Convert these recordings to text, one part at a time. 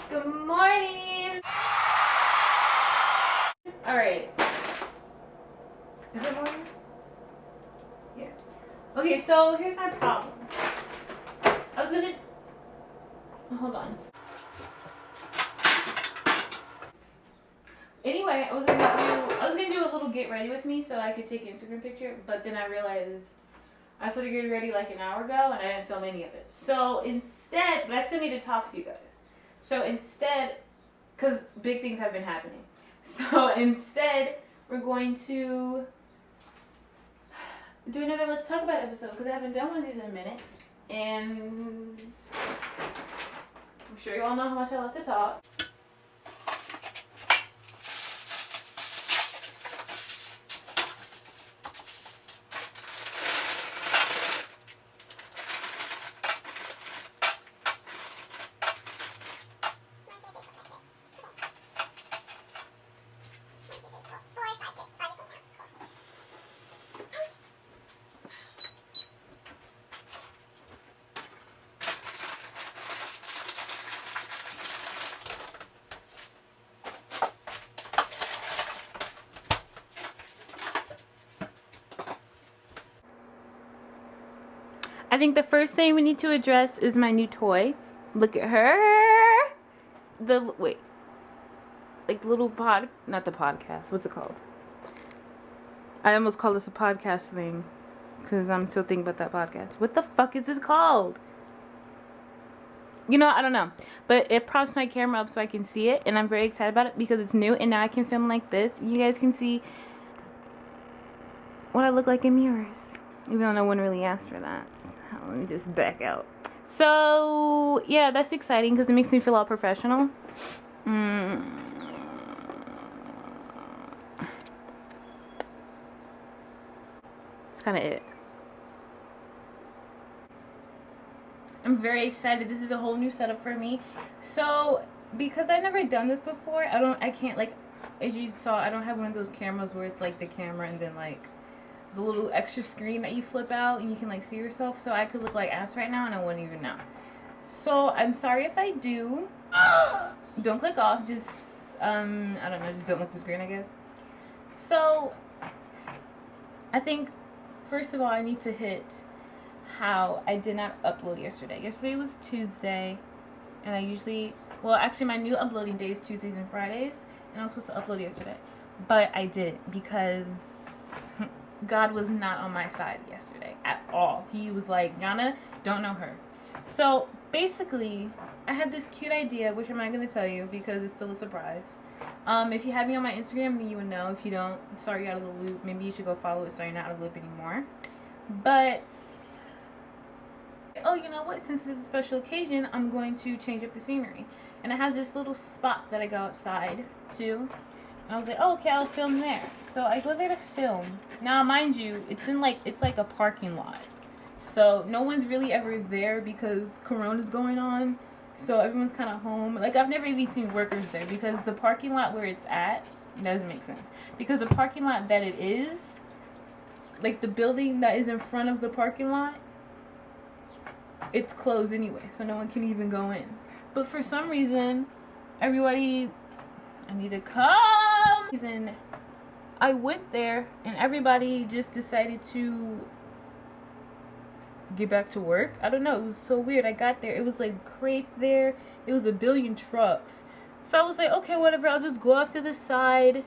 Good morning. All right. Is it morning? Yeah. Okay, so here's my problem. I was gonna hold on. Anyway, I was gonna do a little get ready with me so I could take an Instagram picture, but then I realized I started getting ready like an hour ago and I didn't film any of it. So instead, but I still need to talk to you guys. So instead, because big things have been happening. So instead, we're going to do another Let's Talk About episode because I haven't done one of these in a minute. And I'm sure you all know how much I love to talk. I think the first thing we need to address is my new toy. Look at her. Like the little not the podcast. What's it called? I almost call this a podcast thing because I'm still thinking about that podcast. What the fuck is this called? You know, I don't know. But it props my camera up so I can see it. And I'm very excited about it because it's new. And now I can film like this. You guys can see what I look like in mirrors. Even though no one really asked for that. Let me just back out. So, yeah, that's exciting because it makes me feel all professional. That's kind of it. I'm very excited. This is a whole new setup for me. So, because I've never done this before, I can't, like, as you saw, I don't have one of those cameras where it's, like, the camera and then, like, the little extra screen that you flip out and you can like see yourself, so I could look like ass right now and I wouldn't even know. So I'm sorry if I do. Don't click off, just I don't know, just don't look at the screen, I guess. So I think first of all I need to hit how I did not upload yesterday. Yesterday was Tuesday and I usually, well actually my new uploading day is Tuesdays and Fridays and I was supposed to upload yesterday, but I didn't because God was not on my side yesterday at all. He was like, Yana, don't know her. So basically, I had this cute idea, which I'm not going to tell you because it's still a surprise. If you had me on my Instagram, then you would know. If you don't, I'm sorry you're out of the loop. Maybe you should go follow it so you're not out of the loop anymore. But, oh, you know what? Since it's a special occasion, I'm going to change up the scenery. And I have this little spot that I go outside to. I was like, oh, okay, I'll film there. So I go there to film. Now, mind you, it's like a parking lot. So no one's really ever there because Corona's going on. So everyone's kind of home. Like, I've never even seen workers there because the parking lot where it's at doesn't make sense. Because the parking lot that it is, like the building that is in front of the parking lot, it's closed anyway. So no one can even go in. But for some reason, everybody, I need to come. And I went there and everybody just decided to get back to work. I don't know, it was so weird. I got there, it was like crates there, it was a billion trucks. So I was like, okay, whatever, I'll just go off to the side.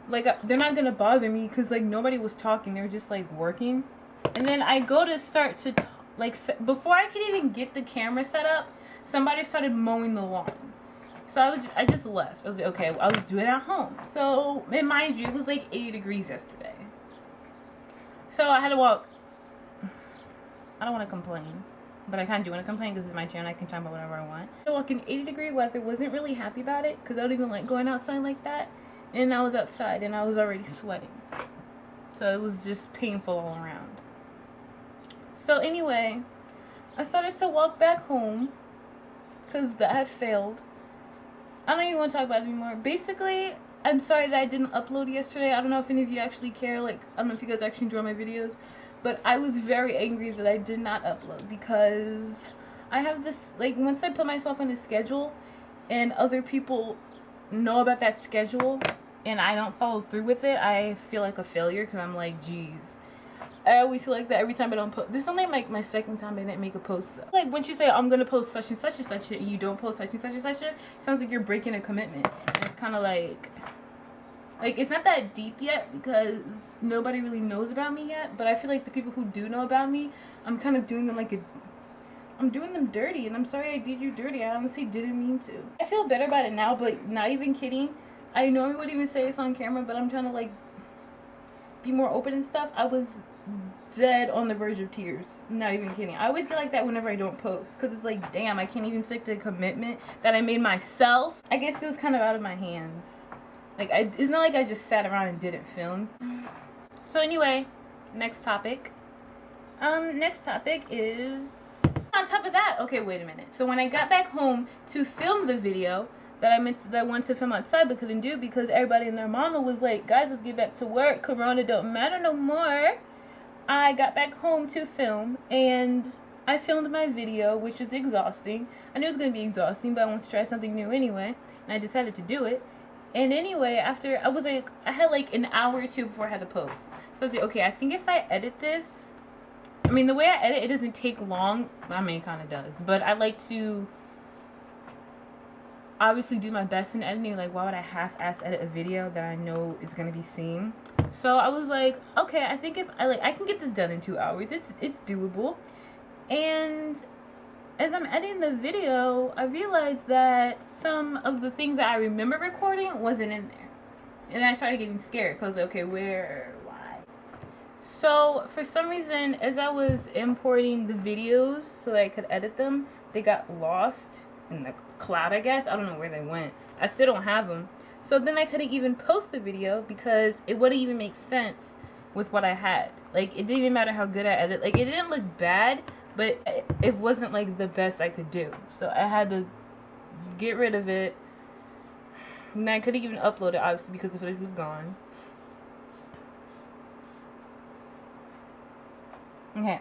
Like, they're not gonna bother me because like nobody was talking, they were just like working. And then I go to start to before I could even get the camera set up, somebody started mowing the lawn. So I just left. I was like, okay, I'll just do it at home. So, and mind you, it was like 80 degrees yesterday. So I had to walk. I don't want to complain, but I kind of do want to complain because it's my channel. I can talk about whatever I want. I walked in 80-degree weather. Wasn't really happy about it because I don't even like going outside like that. And I was outside and I was already sweating. So it was just painful all around. So anyway, I started to walk back home because that had failed. I don't even want to talk about it anymore. Basically, I'm sorry that I didn't upload yesterday. I don't know if any of you actually care. Like, I don't know if you guys actually enjoy my videos. But I was very angry that I did not upload because I have this, like, once I put myself on a schedule, and other people know about that schedule and I don't follow through with it, I feel like a failure because I'm like, geez. I always feel like that every time I don't post. This is only like my second time I didn't make a post though. Like when you say I'm gonna post such and such and such and you don't post such and such and such, it sounds like you're breaking a commitment. And it's kind of like it's not that deep yet because nobody really knows about me yet. But I feel like the people who do know about me, I'm kind of doing them I'm doing them dirty, and I'm sorry I did you dirty. I honestly didn't mean to. I feel better about it now, but not even kidding. I normally wouldn't even say this on camera, but I'm trying to like be more open and stuff. I was dead on the verge of tears. Not even kidding. I always get like that whenever I don't post, because it's like, damn, I can't even stick to a commitment that I made myself. I guess it was kind of out of my hands. Like, it's not like I just sat around and didn't film. So anyway, next topic. Next topic is... On top of that, okay, wait a minute. So when I got back home to film the video that I wanted to film outside but couldn't do because everybody and their mama was like, guys, let's get back to work. Corona don't matter no more. I got back home to film and I filmed my video, which was exhausting. I knew it was going to be exhausting, but I wanted to try something new anyway. And I decided to do it. And anyway, after I had like an hour or two before I had to post. So I was like, okay, I think if I edit this, I mean, the way I edit, it doesn't take long. I mean, it kind of does. But I like to obviously do my best in editing. Like, why would I half-ass edit a video that I know is going to be seen? So I was like, okay, I think if I can get this done in 2 hours. It's doable. And as I'm editing the video, I realized that some of the things that I remember recording wasn't in there. And I started getting scared because, okay, why? So for some reason, as I was importing the videos so that I could edit them, they got lost in the cloud, I guess. I don't know where they went. I still don't have them. So then I couldn't even post the video because it wouldn't even make sense with what I had. Like, it didn't even matter how good I edited. Like, it didn't look bad, but it wasn't like the best I could do. So I had to get rid of it. And I couldn't even upload it, obviously, because the footage was gone. Okay,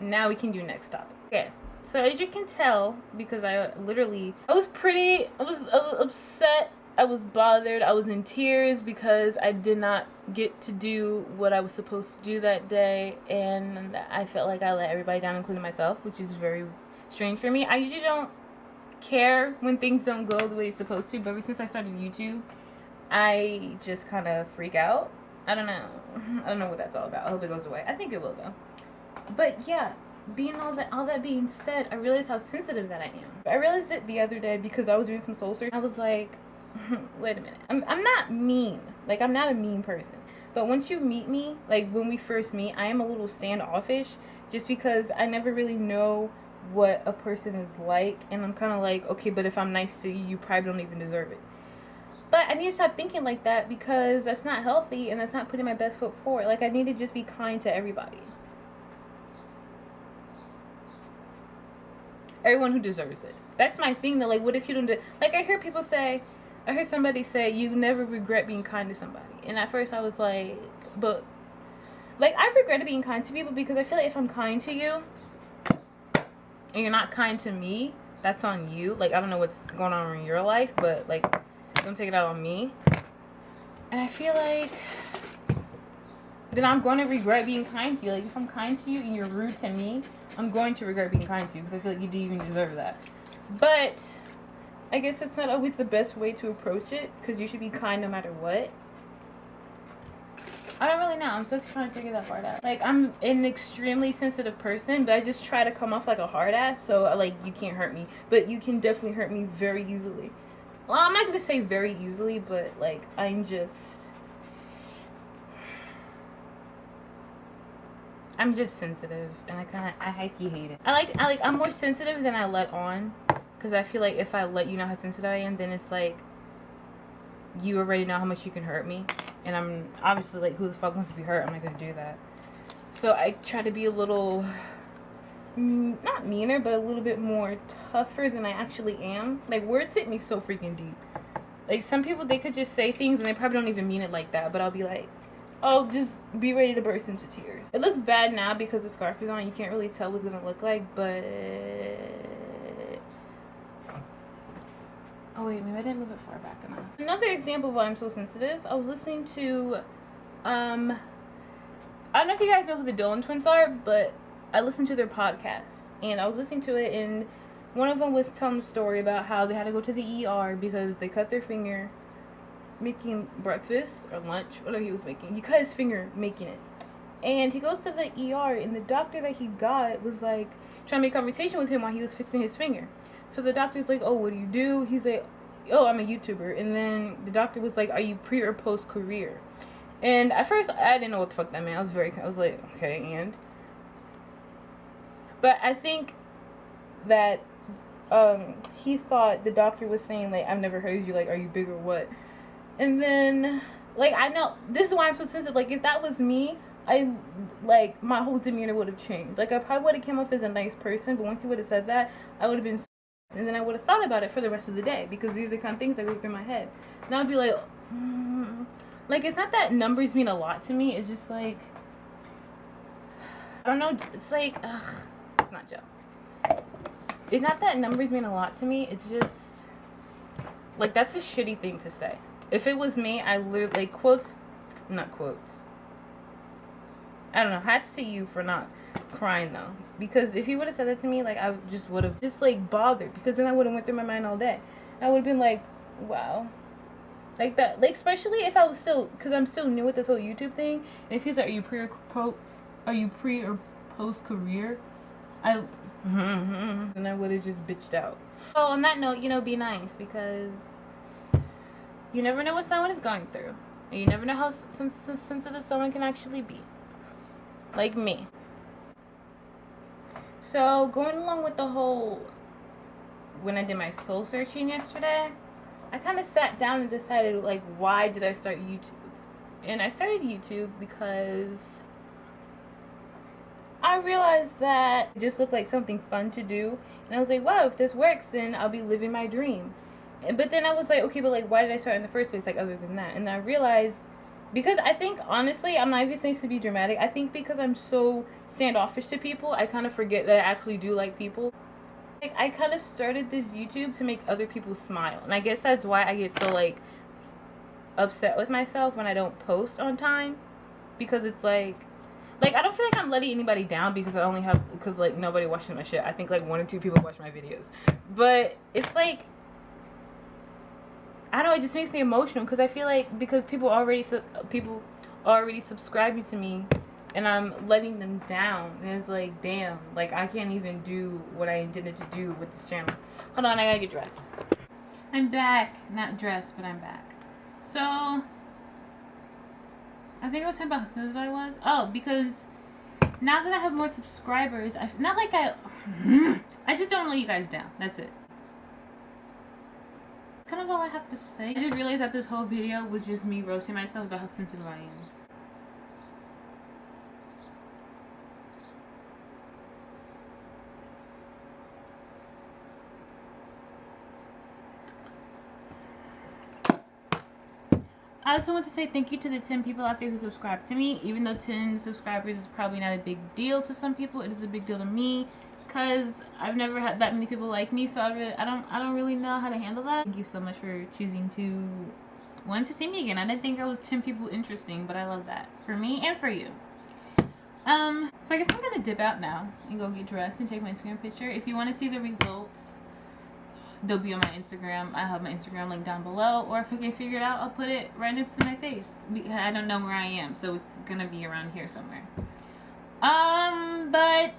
now we can do next topic. Okay, so as you can tell, because I was upset, I was bothered, I was in tears because I did not get to do what I was supposed to do that day, and I felt like I let everybody down, including myself, which is very strange for me. I usually don't care when things don't go the way it's supposed to, but ever since I started YouTube, I just kind of freak out. I don't know what that's all about. I hope it goes away. I think it will, though. But yeah, all that being said, I realized how sensitive that I am. I realized it the other day because I was doing some soul search. I was like, wait a minute. I'm not mean. Like, I'm not a mean person. But once you meet me, like when we first meet, I am a little standoffish just because I never really know what a person is like. And I'm kind of like, okay, but if I'm nice to you, you probably don't even deserve it. But I need to stop thinking like that because that's not healthy and that's not putting my best foot forward. Like, I need to just be kind to everybody. Everyone who deserves it. That's my thing though. Like, what if you don't do... Like, I heard somebody say, you never regret being kind to somebody. And at first I was like, but... Like, I've regretted being kind to people because I feel like if I'm kind to you, and you're not kind to me, that's on you. Like, I don't know what's going on in your life, but, like, don't take it out on me. And I feel like... then I'm going to regret being kind to you. Like, if I'm kind to you and you're rude to me, I'm going to regret being kind to you because I feel like you didn't even deserve that. But I guess that's not always the best way to approach it because you should be kind no matter what. I don't really know. I'm still trying to figure that part out. Like, I'm an extremely sensitive person, but I just try to come off like a hard ass. So, like, you can't hurt me. But you can definitely hurt me very easily. Well, I'm not going to say very easily, but, like, I'm just sensitive, and I hate it. I'm more sensitive than I let on, because I feel like if I let you know how sensitive I am, then it's like you already know how much you can hurt me, and I'm obviously like, who the fuck wants to be hurt? I'm not gonna do that. So I try to be a little not meaner, but a little bit more tougher than I actually am. Like, words hit me so freaking deep. Like, some people, they could just say things and they probably don't even mean it like that, but I'll be like, I'll just be ready to burst into tears. It looks bad now because the scarf is on. You can't really tell what it's gonna look like, but Oh wait, maybe I didn't move it far back enough. Another example of why I'm so sensitive, I was listening to, I don't know if you guys know who the Dillon twins are, but I listened to their podcast. And I was listening to it, and one of them was telling a story about how they had to go to the ER because they cut their finger making breakfast or lunch, whatever he was making. He cut his finger making it. And he goes to the ER, and the doctor that he got was like trying to make conversation with him while he was fixing his finger. So the doctor's like, oh, what do you do? He's like, oh, I'm a YouTuber. And then the doctor was like, are you pre or post career? And at first, I didn't know what the fuck that meant. I was like, okay, and? But I think that he thought the doctor was saying, like, I've never heard you, like, are you big or what? And then, like, I know, this is why I'm so sensitive. Like, if that was me, my whole demeanor would have changed. Like, I probably would have come off as a nice person, but once he would have said that, I would have been, and then I would have thought about it for the rest of the day, because these are the kind of things that go through my head. And I'd be like, like, it's not that numbers mean a lot to me, it's just like, I don't know, it's like, it's not Joe. It's not that numbers mean a lot to me, it's just, like, that's a shitty thing to say. If it was me, I literally, like, not quotes. I don't know, hats to you for not crying, though. Because if he would have said that to me, like, I just would have just, like, bothered. Because then I would have went through my mind all day. I would have been like, wow. Like that, like, especially if I was still, because I'm still new with this whole YouTube thing. And if he's like, are you pre or post career? And I would have just bitched out. So on that note, you know, be nice, because you never know what someone is going through. And you never know how sensitive someone can actually be. Like me. So going along with the whole, when I did my soul searching yesterday, I kind of sat down and decided, like, why did I start YouTube? And I started YouTube because I realized that it just looked like something fun to do. And I was like, wow, if this works, then I'll be living my dream. But then I was like, okay, but, like, why did I start in the first place, like, other than that? And I realized, because I think, honestly, I'm not even saying this to be dramatic, I think because I'm so standoffish to people, I kind of forget that I actually do like people. Like, I kind of started this YouTube to make other people smile. And I guess that's why I get so, like, upset with myself when I don't post on time. Because it's like, I don't feel like I'm letting anybody down because because, like, nobody watches my shit. I think, like, 1 or 2 people watch my videos. But it's like, I don't know, it just makes me emotional. Because I feel like, because people already subscribing to me, and I'm letting them down. And it's like, damn, like, I can't even do what I intended to do with this channel. Hold on, I gotta get dressed. I'm back. Not dressed, but I'm back. So, I think I was talking about how sensitive I was. Oh, because now that I have more subscribers, I just don't let you guys down. That's it. That's kind of all I have to say. I just realized that this whole video was just me roasting myself about how sensitive I am. I also want to say thank you to the 10 people out there who subscribe to me. Even though 10 subscribers is probably not a big deal to some people, it is a big deal to me, because I've never had that many people like me, so I don't really know how to handle that. Thank you so much for choosing to want to see me again. I didn't think I was 10 people interesting, but I love that for me and for you. So I guess I'm gonna dip out now and go get dressed and take my Instagram picture. If you want to see the results, they'll be on my Instagram. I have my Instagram link down below, or if I can figure it out, I'll put it right next to my face, because I don't know where I am, so it's gonna be around here somewhere. But